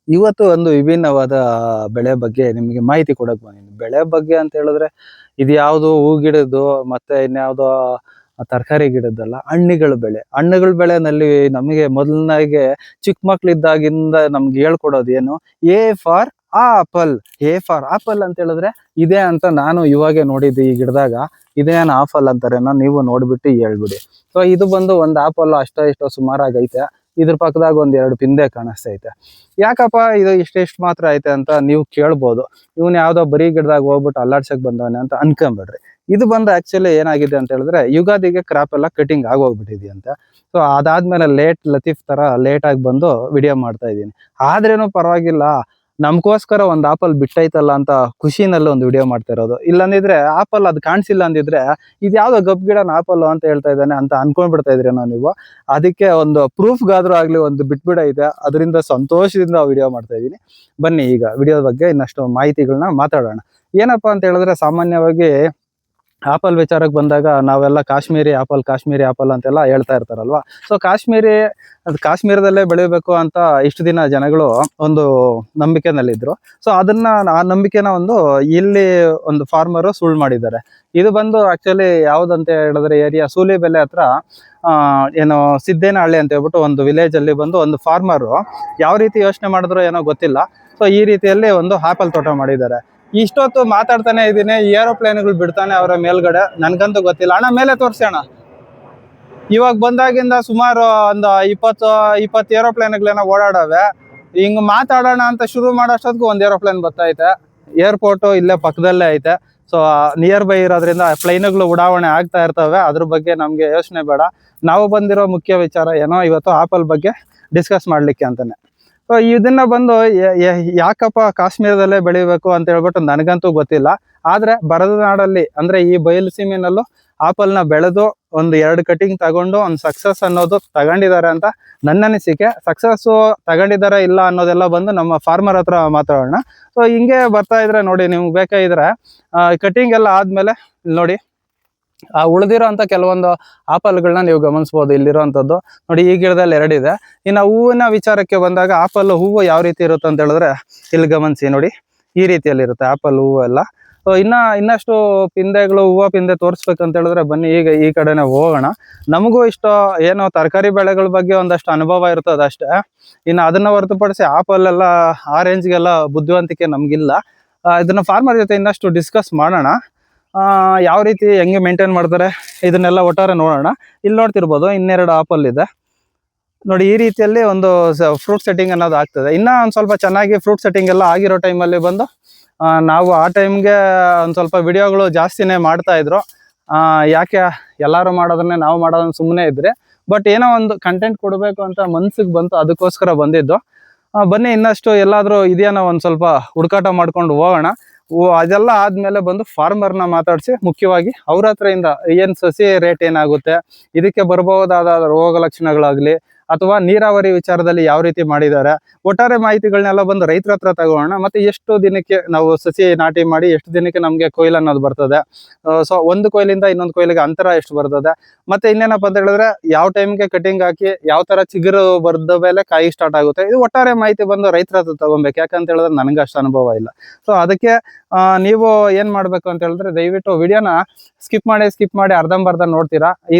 ಇವತ್ತು ಒಂದು ವಿಭಿನ್ನವಾದ ಬೆಳೆ ಬಗ್ಗೆ ನಿಮಗೆ ಮಾಹಿತಿ ಕೊಡಕ್ ಬಂದಿದ್ದೀನಿ. ಬೆಳೆ ಬಗ್ಗೆ ಅಂತ ಹೇಳಿದ್ರೆ ಇದು ಯಾವುದು ಹೂ ಗಿಡದ್ದು ಮತ್ತೆ ಇನ್ಯಾವುದೋ ತರಕಾರಿ ಗಿಡದ್ದಲ್ಲ, ಹಣ್ಣುಗಳ ಬೆಳೆ. ಹಣ್ಣುಗಳ ಬೆಳೆನಲ್ಲಿ ನಮಗೆ ಮೊದಲನಾಗೆ ಚಿಕ್ಕ ಮಕ್ಳಿದ್ದಾಗಿಂದ ನಮ್ಗೆ ಹೇಳ್ಕೊಡೋದು ಏನು, A for apple. A for apple ಅಂತ ಹೇಳಿದ್ರೆ ಇದೆ ಅಂತ ನಾನು ಇವಾಗೆ ನೋಡಿದ್ದು ಈ ಗಿಡದಾಗ. ಇದೇನು ಆಪಲ್ ಅಂತಾರೇನೋ, ನೀವು ನೋಡ್ಬಿಟ್ಟು ಹೇಳ್ಬಿಡಿ. ಸೊ ಇದು ಬಂದು ಒಂದು ಆಪಲ್ ಅಷ್ಟೋ ಇಷ್ಟೋ ಸುಮಾರಾಗಿ ಐತೆ. ಇದ್ರ ಪಕ್ಕದಾಗ ಒಂದ್ ಎರಡು ಪಿಂದೆ ಕಾಣಿಸ್ತೈತೆ. ಯಾಕಪ್ಪ ಇದು ಇಷ್ಟು ಮಾತ್ರ ಐತೆ ಅಂತ ನೀವು ಕೇಳ್ಬೋದು. ಇವನ್ ಯಾವ್ದೋ ಬರೀ ಗಿಡದಾಗ ಹೋಗ್ಬಿಟ್ಟು ಅಲ್ಲಾಡ್ಸಕ್ ಬಂದವನೆ ಅಂತ ಅನ್ಕೊಂಬೇಡ್ರಿ. ಇದು ಬಂದು ಆಕ್ಚುಲಿ ಏನಾಗಿದೆ ಅಂತ ಹೇಳಿದ್ರೆ, ಯುಗಾದಿಗೆ ಕ್ರಾಪ್ ಎಲ್ಲ ಕಟಿಂಗ್ ಆಗೋಗ್ಬಿಟ್ಟಿದೆಯಂತೆ. ಸೊ ಅದಾದ್ಮೇಲೆ ಲತೀಫ್ ತರ ಲೇಟ್ ಆಗಿ ಬಂದು ವಿಡಿಯೋ ಮಾಡ್ತಾ ಇದ್ದೀನಿ. ಆದ್ರೇನು ಪರವಾಗಿಲ್ಲ, ನಮ್ಗೋಸ್ಕರ ಒಂದ್ ಆಪಲ್ ಬಿಟ್ಟೈತಲ್ಲ ಅಂತ ಖುಷಿನಲ್ಲಿ ಒಂದು ವಿಡಿಯೋ ಮಾಡ್ತಾ ಇರೋದು. ಇಲ್ಲಂದಿದ್ರೆ ಆಪಲ್ ಅದು ಕಾಣಿಸಿಲ್ಲ ಅಂದಿದ್ರೆ ಇದು ಯಾವ್ದೋ ಗಪ್ ಗಿಡನ ಆಪಲ್ ಅಂತ ಹೇಳ್ತಾ ಇದ್ದಾನೆ ಅಂತ ಅನ್ಕೊಂಡ್ಬಿಡ್ತಾ ಇದ್ರೇನೋ ನೀವು. ಅದಕ್ಕೆ ಒಂದು ಪ್ರೂಫ್ಗಾದ್ರೂ ಆಗ್ಲಿ ಒಂದು ಬಿಟ್ಬಿಡ ಇದೆ, ಅದರಿಂದ ಸಂತೋಷದಿಂದ ವಿಡಿಯೋ ಮಾಡ್ತಾ ಇದ್ದೀನಿ. ಬನ್ನಿ ಈಗ ವಿಡಿಯೋ ಬಗ್ಗೆ ಇನ್ನಷ್ಟು ಮಾಹಿತಿಗಳನ್ನ ಮಾತಾಡೋಣ. ಏನಪ್ಪಾ ಅಂತ ಹೇಳಿದ್ರೆ, ಸಾಮಾನ್ಯವಾಗಿ ಆಪಲ್ ವಿಚಾರಕ್ಕೆ ಬಂದಾಗ ನಾವೆಲ್ಲ ಕಾಶ್ಮೀರಿ ಆಪಲ್ ಅಂತೆಲ್ಲ ಹೇಳ್ತಾ ಇರ್ತಾರಲ್ವಾ. ಸೊ ಕಾಶ್ಮೀರದಲ್ಲೇ ಬೆಳಿಬೇಕು ಅಂತ ಇಷ್ಟು ದಿನ ಜನಗಳು ಒಂದು ನಂಬಿಕೆನಲ್ಲಿದ್ರು. ಸೊ ಆ ನಂಬಿಕೆನ ಇಲ್ಲಿ ಒಂದು ಫಾರ್ಮರು ಸುಳ್ಳು ಮಾಡಿದ್ದಾರೆ. ಇದು ಬಂದು ಆಕ್ಚುಲಿ ಯಾವ್ದಂತ ಹೇಳಿದ್ರೆ ಏರಿಯಾ ಸೂಲಿಬೆಲೆ ಹತ್ರ ಏನೋ ಸಿದ್ದೇನಹಳ್ಳಿ ಅಂತ ಹೇಳ್ಬಿಟ್ಟು ಒಂದು ವಿಲೇಜ್ ಅಲ್ಲಿ ಬಂದು ಒಂದು ಫಾರ್ಮರು ಯಾವ ರೀತಿ ಯೋಚನೆ ಮಾಡಿದ್ರು ಏನೋ ಗೊತ್ತಿಲ್ಲ. ಸೊ ಈ ರೀತಿಯಲ್ಲಿ ಒಂದು ಆಪಲ್ ತೋಟ ಮಾಡಿದ್ದಾರೆ. ಇಷ್ಟೊತ್ತು ಮಾತಾಡ್ತಾನೆ ಇದ್ದೀನಿ, ಏರೋಪ್ಲೇನ್ಗಳು ಬಿಡ್ತಾನೆ ಅವರ ಮೇಲ್ಗಡೆ, ನನ್ಗಂತೂ ಗೊತ್ತಿಲ್ಲ. ಅಣ್ಣ ಮೇಲೆ ತೋರ್ಸಿ ಅಣ್ಣ. ಇವಾಗ ಬಂದಾಗಿಂದ ಸುಮಾರು ಒಂದು 20 ಏರೋಪ್ಲೇನ್ಗಳೇನೋ ಓಡಾಡವೆ. ಹಿಂಗ್ ಮಾತಾಡೋಣ ಅಂತ ಶುರು ಮಾಡೋಷ್ಟೊತ್ತಿಗೂ ಒಂದು ಏರೋಪ್ಲೇನ್ ಬರ್ತೈತೆ. ಏರ್ಪೋರ್ಟ್ ಇಲ್ಲೇ ಪಕ್ಕದಲ್ಲೇ ಐತೆ. ಸೊ ನಿಯರ್ ಬೈ ಇರೋದ್ರಿಂದ ಪ್ಲೈನ್ಗಳು ಉಡಾವಣೆ ಆಗ್ತಾ ಇರ್ತವೆ. ಅದ್ರ ಬಗ್ಗೆ ನಮ್ಗೆ ಯೋಚನೆ ಬೇಡ. ನಾವು ಬಂದಿರೋ ಮುಖ್ಯ ವಿಚಾರ ಏನೋ ಇವತ್ತು ಆಪಲ್ ಬಗ್ಗೆ ಡಿಸ್ಕಸ್ ಮಾಡ್ಲಿಕ್ಕೆ ಅಂತಾನೆ. ಸೊ ಇದನ್ನ ಬಂದು ಯಾಕಪ್ಪ ಕಾಶ್ಮೀರದಲ್ಲೇ ಬೆಳಿಬೇಕು ಅಂತ ಹೇಳ್ಬಿಟ್ಟು ನನಗಂತೂ ಗೊತ್ತಿಲ್ಲ. ಆದ್ರೆ ಬರದ ನಾಡಲ್ಲಿ ಅಂದ್ರೆ ಈ ಬಯಲು ಸೀಮೆನಲ್ಲೂ ಆಪಲ್ನ ಬೆಳೆದು ಒಂದು 2 ಕಟಿಂಗ್ ತಗೊಂಡು ಒಂದು ಸಕ್ಸಸ್ ಅನ್ನೋದು ತಗೊಂಡಿದ್ದಾರೆ ಅಂತ ನನ್ನ ಅನಿಸಿಕೆ. ಸಕ್ಸಸ್ ತಗೊಂಡಿದ್ದಾರೆ ಇಲ್ಲ ಅನ್ನೋದೆಲ್ಲ ಬಂದು ನಮ್ಮ ಫಾರ್ಮರ್ ಹತ್ರ ಮಾತಾಡೋಣ. ಸೊ ಹಿಂಗೆ ಬರ್ತಾ ಇದ್ರೆ ನೋಡಿ, ನಿಮ್ಗೆ ಬೇಕಾಗಿದ್ರೆ ಕಟಿಂಗ್ ಎಲ್ಲ ಆದ್ಮೇಲೆ ನೋಡಿ ಆ ಉಳಿದಿರೋ ಅಂತ ಕೆಲವೊಂದು ಆಪಲ್ಗಳನ್ನ ನೀವು ಗಮನಿಸಬಹುದು. ಇಲ್ಲಿರುವಂತದ್ದು ನೋಡಿ, ಈ ಗಿಡದಲ್ಲಿ 2 ಇದೆ. ಇನ್ನು ಹೂವಿನ ವಿಚಾರಕ್ಕೆ ಬಂದಾಗ ಆಪಲ್ ಹೂವು ಯಾವ ರೀತಿ ಇರುತ್ತೆ ಅಂತ ಹೇಳಿದ್ರೆ ಇಲ್ಲಿ ಗಮನಿಸಿ ನೋಡಿ, ಈ ರೀತಿಯಲ್ಲಿ ಇರುತ್ತೆ ಆಪಲ್ ಹೂವು ಎಲ್ಲ. ಸೊ ಇನ್ನಷ್ಟು ಪಿಂದೆಗಳು, ಹೂವು ಪಿಂದೆ ತೋರಿಸ್ಬೇಕಂತ ಹೇಳಿದ್ರೆ ಬನ್ನಿ ಈಗ ಈ ಕಡೆನೆ ಹೋಗೋಣ. ನಮಗೂ ಇಷ್ಟ ಏನೋ ತರಕಾರಿ ಬೆಳೆಗಳ ಬಗ್ಗೆ ಒಂದಷ್ಟು ಅನುಭವ ಇರ್ತದೆ ಅಷ್ಟೇ. ಇನ್ನು ಅದನ್ನ ಹೊರತುಪಡಿಸಿ ಆಪಲ್ ಎಲ್ಲ ಆ ರೇಂಜ್ಗೆಲ್ಲ ಬುದ್ಧಿವಂತಿಕೆ ನಮ್ಗಿಲ್ಲ. ಇದನ್ನ ಫಾರ್ಮರ್ ಜೊತೆ ಇನ್ನಷ್ಟು ಡಿಸ್ಕಸ್ ಮಾಡೋಣ. ಯಾವ ರೀತಿ ಹೆಂಗೆ ಮೇಂಟೈನ್ ಮಾಡ್ತಾರೆ ಇದನ್ನೆಲ್ಲ ಒಟ್ಟಾರೆ ನೋಡೋಣ. ಇಲ್ಲಿ ನೋಡ್ತಿರ್ಬೋದು, 2 ಆಪಲ್ ಇದೆ ನೋಡಿ. ಈ ರೀತಿಯಲ್ಲಿ ಒಂದು ಫ್ರೂಟ್ ಸೆಟ್ಟಿಂಗ್ ಅನ್ನೋದು ಆಗ್ತದೆ. ಇನ್ನ ಒಂದು ಸ್ವಲ್ಪ ಚೆನ್ನಾಗಿ ಫ್ರೂಟ್ ಸೆಟ್ಟಿಂಗ್ ಎಲ್ಲ ಆಗಿರೋ ಟೈಮಲ್ಲಿ ಬಂದು ನಾವು ಆ ಟೈಮ್ಗೆ ಒಂದು ಸ್ವಲ್ಪ ವಿಡಿಯೋಗಳು ಜಾಸ್ತಿನೇ ಮಾಡ್ತಾ ಇದ್ರು. ಯಾಕೆ ಎಲ್ಲರೂ ಮಾಡೋದನ್ನೇ ನಾವು ಮಾಡೋದನ್ನ ಸುಮ್ಮನೆ ಇದ್ರೆ, ಬಟ್ ಏನೋ ಒಂದು ಕಂಟೆಂಟ್ ಕೊಡಬೇಕು ಅಂತ ಮನ್ಸಿಗೆ ಬಂತು, ಅದಕ್ಕೋಸ್ಕರ ಬಂದಿದ್ದು. ಬನ್ನಿ ಇನ್ನಷ್ಟು ಎಲ್ಲಾದ್ರೂ ಇದೆಯೋ ಒಂದು ಸ್ವಲ್ಪ ಹುಡುಕಾಟ ಮಾಡ್ಕೊಂಡು ಹೋಗೋಣ. ಅದೆಲ್ಲ ಆದ್ಮೇಲೆ ಬಂದು ಫಾರ್ಮರ್ನ ಮಾತಾಡಿಸಿ ಮುಖ್ಯವಾಗಿ ಅವ್ರ ಹತ್ರದಿಂದ ಏನ್ ಸಸಿ ರೇಟ್ ಏನಾಗುತ್ತೆ, ಇದಕ್ಕೆ ಬರಬಹುದಾದ ರೋಗ ಲಕ್ಷಣಗಳಾಗ್ಲಿ ಅಥವಾ ನೀರಾವರಿ ವಿಚಾರದಲ್ಲಿ ಯಾವ ರೀತಿ ಮಾಡಿದ್ದಾರೆ, ಒಟ್ಟಾರೆ ಮಾಹಿತಿಗಳನ್ನೆಲ್ಲ ಬಂದು ರೈತರ ಹತ್ರ ತಗೋಣ. ಮತ್ತೆ ಎಷ್ಟು ದಿನಕ್ಕೆ ನಾವು ಸಸಿ ನಾಟಿ ಮಾಡಿ ಎಷ್ಟು ದಿನಕ್ಕೆ ನಮ್ಗೆ ಕೊಯ್ಲು ಅನ್ನೋದು ಬರ್ತದೆ, ಸೊ ಒಂದು ಕೊಯ್ಲಿಂದ ಇನ್ನೊಂದು ಕೊಯ್ಲಿಗೆ ಅಂತರ ಎಷ್ಟು ಬರ್ತದೆ, ಮತ್ತೆ ಇನ್ನೇನಪ್ಪ ಅಂತ ಹೇಳಿದ್ರೆ ಯಾವ ಟೈಮ್ಗೆ ಕಟಿಂಗ್ ಹಾಕಿ ಯಾವ ತರ ಚಿಗುರು ಬರ್ದ ಮೇಲೆ ಕಾಯಿ ಸ್ಟಾರ್ಟ್ ಆಗುತ್ತೆ, ಇದು ಒಟ್ಟಾರೆ ಮಾಹಿತಿ ಬಂದು ರೈತರ ಹತ್ರ ತಗೊಬೇಕು. ಯಾಕಂತ ಹೇಳಿದ್ರೆ ನನಗೆ ಅಷ್ಟು ಅನುಭವ ಇಲ್ಲ. ಸೊ ಅದಕ್ಕೆ ನೀವು ಏನ್ ಮಾಡ್ಬೇಕು ಅಂತ ಹೇಳಿದ್ರೆ ದಯವಿಟ್ಟು ವಿಡಿಯೋನ ಸ್ಕಿಪ್ ಮಾಡಿ ಅರ್ಧಂಬರ್ಧ ನೋಡ್ತೀರಾ.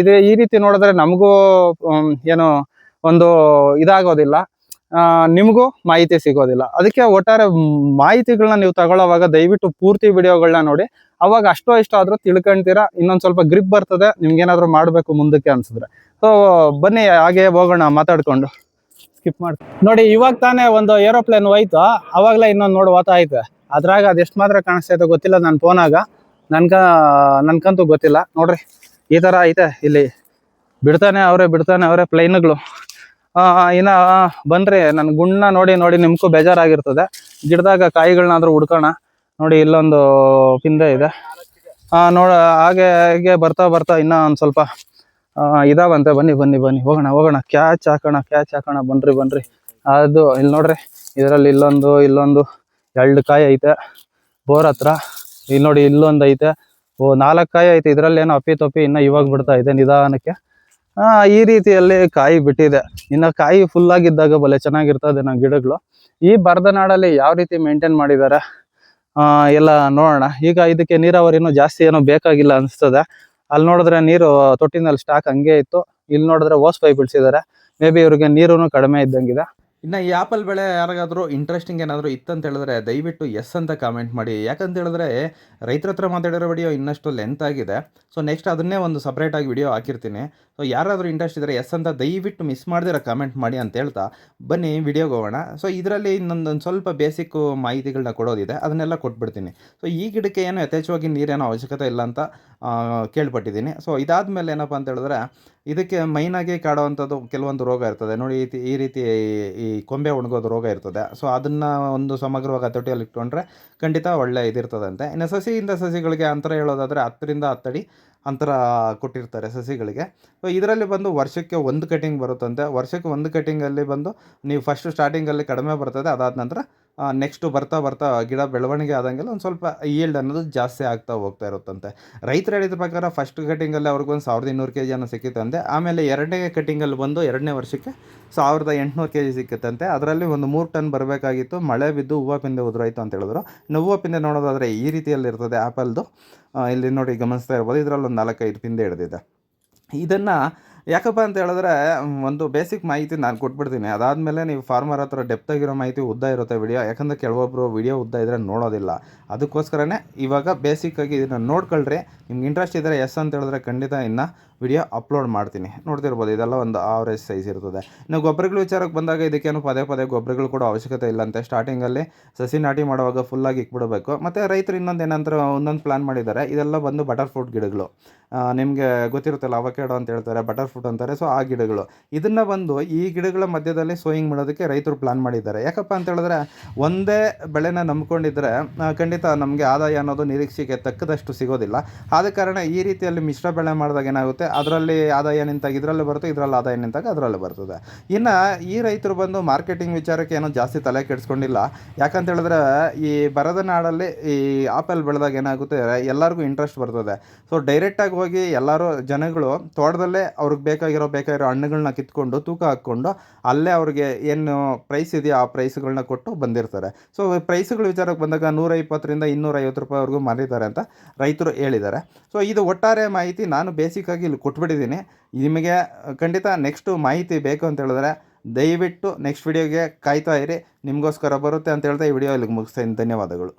ಈ ರೀತಿ ನೋಡಿದ್ರೆ ನಮಗೂ ಏನು ಒಂದು ಇದಾಗೋದಿಲ್ಲ, ನಿಮಗೂ ಮಾಹಿತಿ ಸಿಗೋದಿಲ್ಲ. ಅದಕ್ಕೆ ಒಟ್ಟಾರೆ ಮಾಹಿತಿಗಳನ್ನ ನೀವು ತಗೊಳ್ಳೋವಾಗ ದಯವಿಟ್ಟು ಪೂರ್ತಿ ವಿಡಿಯೋಗಳನ್ನ ನೋಡಿ. ಅವಾಗ ಅಷ್ಟೋ ಇಷ್ಟ ಆದ್ರೂ ತಿಳ್ಕೊಂತೀರಾ, ಇನ್ನೊಂದ್ ಸ್ವಲ್ಪ ಗ್ರಿಪ್ ಬರ್ತದೆ ನಿಮ್ಗೇನಾದ್ರು ಮಾಡ್ಬೇಕು ಮುಂದಕ್ಕೆ ಅನ್ಸಿದ್ರೆ. ಸೊ ಬನ್ನಿ ಹಾಗೆ ಹೋಗೋಣ ಮಾತಾಡ್ಕೊಂಡು. ಸ್ಕಿಪ್ ಮಾಡಿ ನೋಡಿ, ಇವಾಗ ತಾನೇ ಒಂದು ಏರೋಪ್ಲೇನ್ ಹೋಯ್ತು, ಅವಾಗ್ಲೇ ಇನ್ನೊಂದು ನೋಡುವಾತ ಐತೆ. ಅದ್ರಾಗ ಅದೆಷ್ಟು ಮಾತ್ರ ಕಾಣಿಸ್ತೈತೆ ಗೊತ್ತಿಲ್ಲ, ನನ್ನ ಫೋನಾಗ ನನ್ಕಂತೂ ಗೊತ್ತಿಲ್ಲ. ನೋಡ್ರಿ ಈ ತರ ಐತೆ, ಇಲ್ಲಿ ಬಿಡ್ತಾನೆ ಅವರೇ ಪ್ಲೈನ್ಗಳು. ಇನ್ನ ಬನ್ರಿ ನನ್ ಗುಣ್ಣ ನೋಡಿ ನಿಮ್ಗೂ ಬೇಜಾರಾಗಿರ್ತದೆ. ಗಿಡದಾಗ ಕಾಯಿಗಳನ್ನಾದ್ರೂ ಹುಡ್ಕೋಣ. ನೋಡಿ ಇಲ್ಲೊಂದು ಪಿಂದೆ ಇದೆ. ಹಾಗೆ ಬರ್ತಾ ಇನ್ನ ಒಂದ್ ಸ್ವಲ್ಪ ಇದಾವಂತೆ. ಬನ್ನಿ ಹೋಗೋಣ. ಕ್ಯಾಚ್ ಹಾಕೋಣ ಬನ್ರಿ. ಅದು ಇಲ್ಲಿ ನೋಡ್ರಿ, ಇದರಲ್ಲಿ ಇಲ್ಲೊಂದು 2 ಕಾಯಿ ಐತೆ ಬೋರ್ ಹತ್ರ. ಇಲ್ಲಿ ನೋಡಿ ಇಲ್ಲೊಂದು ಐತೆ. 4 ಕಾಯಿ ಐತೆ. ಇದ್ರಲ್ಲಿ ಏನೋ ಅಪ್ಪಿ ತಪ್ಪಿ ಇನ್ನ ಇವಾಗ ಬಿಡ್ತಾ ಇದೆ ನಿಧಾನಕ್ಕೆ. ಈ ರೀತಿಯಲ್ಲಿ ಕಾಯಿ ಬಿಟ್ಟಿದೆ. ಇನ್ನು ಕಾಯಿ ಫುಲ್ ಆಗಿದ್ದಾಗ ಬಲೆ ಚೆನ್ನಾಗಿರ್ತದೆ ನಮ್ಮ ಗಿಡಗಳು. ಈ ಬರದ ನಾಡಲ್ಲಿ ಯಾವ ರೀತಿ ಮೇಂಟೈನ್ ಮಾಡಿದ್ದಾರೆ ಎಲ್ಲ ನೋಡೋಣ. ಈಗ ಇದಕ್ಕೆ ನೀರಾವರಿನೂ ಜಾಸ್ತಿ ಏನೋ ಬೇಕಾಗಿಲ್ಲ ಅನಿಸ್ತದೆ. ಅಲ್ಲಿ ನೋಡಿದ್ರೆ ನೀರು ತೊಟ್ಟಿನಲ್ಲಿ ಸ್ಟಾಕ್ ಹಂಗೆ ಇತ್ತು. ಇಲ್ಲಿ ನೋಡಿದ್ರೆ ಓಸ್ ಪೈಪ್ ಇಳಿಸಿದ್ದಾರೆ. ಮೇ ಬಿ ಇವ್ರಿಗೆ ನೀರು ಕಡಿಮೆ ಇದ್ದಂಗಿದೆ. ಇನ್ನು ಈ ಆ್ಯಪಲ್ ಬೆಳೆ ಯಾರಿಗಾದರೂ ಇಂಟ್ರೆಸ್ಟಿಂಗ್ ಏನಾದರೂ ಇತ್ತಂತ ಹೇಳಿದ್ರೆ ದಯವಿಟ್ಟು ಎಸ್ ಅಂತ ಕಾಮೆಂಟ್ ಮಾಡಿ. ಯಾಕಂತ ಹೇಳಿದ್ರೆ ರೈತರ ಹತ್ರ ಮಾತಾಡಿರೋ ವಿಡಿಯೋ ಇನ್ನಷ್ಟು ಲೆಂತ್ ಆಗಿದೆ. ಸೊ ನೆಕ್ಸ್ಟ್ ಅದನ್ನೇ ಒಂದು ಸಪ್ರೇಟಾಗಿ ವಿಡಿಯೋ ಹಾಕಿರ್ತೀನಿ. ಸೊ ಯಾರಾದರೂ ಇಂಟ್ರೆಸ್ಟ್ ಇದ್ದರೆ ಎಸ್ ಅಂತ ದಯವಿಟ್ಟು ಮಿಸ್ ಮಾಡ್ದಿರ ಕಾಮೆಂಟ್ ಮಾಡಿ ಅಂತ ಹೇಳ್ತಾ ಬನ್ನಿ ವಿಡಿಯೋಗೆ ಹೋಗೋಣ. ಸೊ ಇದರಲ್ಲಿ ಇನ್ನೊಂದೊಂದು ಸ್ವಲ್ಪ ಬೇಸಿಕ್ಕು ಮಾಹಿತಿಗಳನ್ನ ಕೊಡೋದಿದೆ, ಅದನ್ನೆಲ್ಲ ಕೊಟ್ಬಿಡ್ತೀನಿ. ಸೊ ಈ ಗಿಡಕ್ಕೆ ಏನು ಯಥೇಚ್ಛವಾಗಿ ನೀರೇನೋ ಅವಶ್ಯಕತೆ ಇಲ್ಲ ಅಂತ ಕೇಳ್ಪಟ್ಟಿದ್ದೀನಿ. ಸೊ ಇದಾದಮೇಲೆ ಏನಪ್ಪ ಅಂತ ಹೇಳಿದ್ರೆ ಇದಕ್ಕೆ ಮೈನಾಗಿ ಕಾಡುವಂಥದ್ದು ಕೆಲವೊಂದು ರೋಗ ಇರ್ತದೆ ನೋಡಿ. ಈ ರೀತಿ ಈ ಕೊಂಬೆ ಒಣಗೋದು ರೋಗ ಇರ್ತದೆ. ಸೊ ಅದನ್ನು ಒಂದು ಸಮಗ್ರವಾಗಿ ಹತೋಟಿಯಲ್ಲಿ ಇಟ್ಕೊಂಡ್ರೆ ಖಂಡಿತ ಒಳ್ಳೆ ಇದಿರ್ತದಂತೆ. ಇನ್ನು ಸಸಿಯಿಂದ ಸಸಿಗಳಿಗೆ ಅಂತರ ಹೇಳೋದಾದರೆ 10ರಿಂದ 10 ಅಡಿ ಅಂತರ ಕೊಟ್ಟಿರ್ತಾರೆ ಸಸಿಗಳಿಗೆ. ಸೊ ಇದರಲ್ಲಿ ಬಂದು ವರ್ಷಕ್ಕೆ 1 ಕಟಿಂಗ್ ಬರುತ್ತಂತೆ. ವರ್ಷಕ್ಕೆ 1 ಕಟಿಂಗಲ್ಲಿ ಬಂದು ನೀವು ಫಸ್ಟು ಸ್ಟಾರ್ಟಿಂಗಲ್ಲಿ ಕಡಿಮೆ ಬರ್ತದೆ. ಅದಾದ ನಂತರ ನೆಕ್ಸ್ಟು ಬರ್ತಾ ಬರ್ತಾ ಗಿಡ ಬೆಳವಣಿಗೆ ಆದಂಗೆಲ್ಲ ಒಂದು ಸ್ವಲ್ಪ ಈಲ್ಡ್ ಅನ್ನೋದು ಜಾಸ್ತಿ ಆಗ್ತಾ ಹೋಗ್ತಾ ಇರುತ್ತಂತೆ. ರೈತರು ಹೇಳಿದ ಪ್ರಕಾರ ಫಸ್ಟ್ ಕಟಿಂಗಲ್ಲಿ ಅವ್ರಿಗೊಂದು 1200 kg ಅನ್ನೋ ಸಿಕ್ಕಿತ್ತಂತೆ. ಆಮೇಲೆ 2ನೇ ಕಟಿಂಗಲ್ಲಿ ಬಂದು 2ನೇ ವರ್ಷಕ್ಕೆ 1800 kg ಸಿಕ್ಕಿತ್ತಂತೆ. ಅದರಲ್ಲಿ ಒಂದು 3 ಟನ್ ಬರಬೇಕಾಗಿತ್ತು. ಮಳೆ ಬಿದ್ದು ಹೂವು ಪಿಂದೆ ಉದುರೋಯ್ತು ಅಂತ ಹೇಳಿದ್ರು. ಇನ್ನು ಹೂವು ಪಿಂದೆ ನೋಡೋದಾದರೆ ಈ ರೀತಿಯಲ್ಲಿರ್ತದೆ ಆ್ಯಪಲ್ದು. ಇಲ್ಲಿ ನೋಡಿ ಗಮನಿಸ್ತಾ ಇರ್ಬೋದು. ಇದರಲ್ಲಿ ಒಂದು 4-5 ಪಿಂದೆ ಹಿಡಿದಿದೆ. ಇದನ್ನು ಯಾಕಪ್ಪ ಅಂತ ಹೇಳಿದ್ರೆ ಒಂದು ಬೇಸಿಕ್ ಮಾಹಿತಿ ನಾನು ಕೊಟ್ಬಿಡ್ತೀನಿ. ಅದಾದಮೇಲೆ ನೀವು ಫಾರ್ಮರ್ ಹತ್ರ ಡೆಪ್ತಾಗಿರೋ ಮಾಹಿತಿ ಉದ್ದ ಇರುತ್ತೆ ವಿಡಿಯೋ. ಯಾಕಂದರೆ ಕೆಲವೊಬ್ಬರು ವಿಡಿಯೋ ಉದ್ದ ಇದ್ದರೆ ನೋಡೋದಿಲ್ಲ. ಅದಕ್ಕೋಸ್ಕರನೇ ಇವಾಗ ಬೇಸಿಕ್ಕಾಗಿ ಇದನ್ನು ನೋಡ್ಕೊಳ್ರಿ. ನಿಮ್ಗೆ ಇಂಟ್ರೆಸ್ಟ್ ಇದ್ದರೆ ಎಸ್ ಅಂತ ಹೇಳಿದ್ರೆ ಖಂಡಿತ ಇನ್ನು ವಿಡಿಯೋ ಅಪ್ಲೋಡ್ ಮಾಡ್ತೀನಿ. ನೋಡ್ತಿರ್ಬೋದು ಇದೆಲ್ಲ ಒಂದು ಆವರೇಜ್ ಸೈಜ್ ಇರ್ತದೆ. ಇನ್ನು ಗೊಬ್ಬರಗಳ ವಿಚಾರಕ್ಕೆ ಬಂದಾಗ ಇದಕ್ಕೇನು ಪದೇ ಪದೇ ಗೊಬ್ಬರಗಳು ಕೂಡ ಅವಶ್ಯಕತೆ ಇಲ್ಲಂತೆ. ಸ್ಟಾರ್ಟಿಂಗಲ್ಲಿ ಸಸಿ ನಾಟಿ ಮಾಡುವಾಗ ಫುಲ್ಲಾಗಿ ಇಕ್ಬಿಡಬೇಕು. ಮತ್ತು ರೈತರು ಒಂದೊಂದು ಪ್ಲ್ಯಾನ್ ಮಾಡಿದ್ದಾರೆ. ಇದೆಲ್ಲ ಬಂದು ಬಟರ್ ಫ್ರೂಟ್ ಗಿಡಗಳು. ನಿಮಗೆ ಗೊತ್ತಿರುತ್ತಲ್ಲ, ಅವಕ್ಯಾಡೋ ಅಂತ ಹೇಳ್ತಾರೆ, ಬಟರ್ ಫ್ರೂಟ್ ಅಂತಾರೆ. ಸೊ ಆ ಗಿಡಗಳು ಇದನ್ನು ಬಂದು ಈ ಗಿಡಗಳ ಮಧ್ಯದಲ್ಲಿ ಸೋಯಿಂಗ್ ಮಾಡೋದಕ್ಕೆ ರೈತರು ಪ್ಲ್ಯಾನ್ ಮಾಡಿದ್ದಾರೆ. ಯಾಕಪ್ಪ ಅಂತ ಹೇಳಿದ್ರೆ ಒಂದೇ ಬೆಳೆನ ನಂಬ್ಕೊಂಡಿದ್ರೆ ಖಂಡಿತ ನಮಗೆ ಆದಾಯ ಅನ್ನೋದು ನಿರೀಕ್ಷೆಗೆ ತಕ್ಕದಷ್ಟು ಸಿಗೋದಿಲ್ಲ. ಆದ ಕಾರಣ ಈ ರೀತಿಯಲ್ಲಿ ಮಿಶ್ರ ಬೆಳೆ ಮಾಡಿದಾಗ ಏನಾಗುತ್ತೆ, ಅದರಲ್ಲಿ ಆದಾಯ ನಿಂತಾಗ ಇದರಲ್ಲೇ ಬರುತ್ತೆ, ಇದರಲ್ಲಿ ಆದಾಯ ನಿಂತಾಗ ಅದರಲ್ಲೇ ಬರ್ತದೆ. ಇನ್ನು ಈ ರೈತರು ಬಂದು ಮಾರ್ಕೆಟಿಂಗ್ ವಿಚಾರಕ್ಕೆ ಏನೋ ಜಾಸ್ತಿ ತಲೆ ಕೆಡಿಸ್ಕೊಂಡಿಲ್ಲ. ಯಾಕಂತ ಹೇಳಿದ್ರೆ ಈ ಬರದ ನಾಡಲ್ಲಿ ಈ ಆಪಲ್ ಬೆಳೆದಾಗ ಏನಾಗುತ್ತೆ, ಎಲ್ಲರಿಗೂ ಇಂಟ್ರೆಸ್ಟ್ ಬರ್ತದೆ. ಸೊ ಡೈರೆಕ್ಟಾಗಿ ಹೋಗಿ ಎಲ್ಲರೂ ಜನಗಳು ತೋಟದಲ್ಲೇ ಅವ್ರಿಗೆ ಬೇಕಾಗಿರೋ ಹಣ್ಣುಗಳನ್ನ ಕಿತ್ಕೊಂಡು ತೂಕ ಹಾಕ್ಕೊಂಡು ಅಲ್ಲೇ ಅವ್ರಿಗೆ ಏನು ಪ್ರೈಸ್ ಇದೆಯೋ ಆ ಪ್ರೈಸ್ಗಳನ್ನ ಕೊಟ್ಟು ಬಂದಿರ್ತಾರೆ. ಸೊ ಪ್ರೈಸ್ಗಳ ವಿಚಾರಕ್ಕೆ ಬಂದಾಗ 120ರಿಂದ 250 ರೂಪಾಯಿವರೆಗೂ ಮಾರಿದ್ದಾರೆ ಅಂತ ರೈತರು ಹೇಳಿದ್ದಾರೆ. ಸೊ ಇದು ಒಟ್ಟಾರೆ ಮಾಹಿತಿ ನಾನು ಬೇಸಿಕ್ಕಾಗಿ ಇಲ್ಲಿ ಕೊಟ್ಬಿಟ್ಟಿದ್ದೀನಿ. ನಿಮಗೆ ಖಂಡಿತ ನೆಕ್ಸ್ಟು ಮಾಹಿತಿ ಬೇಕು ಅಂತ ಹೇಳಿದ್ರೆ ದಯವಿಟ್ಟು ನೆಕ್ಸ್ಟ್ ವಿಡಿಯೋಗೆ ಕಾಯ್ತಾ ಇರಿ. ನಿಮಗೋಸ್ಕರ ಬರುತ್ತೆ ಅಂತ ಹೇಳ್ತಾ ಈ ವಿಡಿಯೋ ಇಲ್ಲಿಗೆ ಮುಗಿಸ್ತೀನಿ. ಧನ್ಯವಾದಗಳು.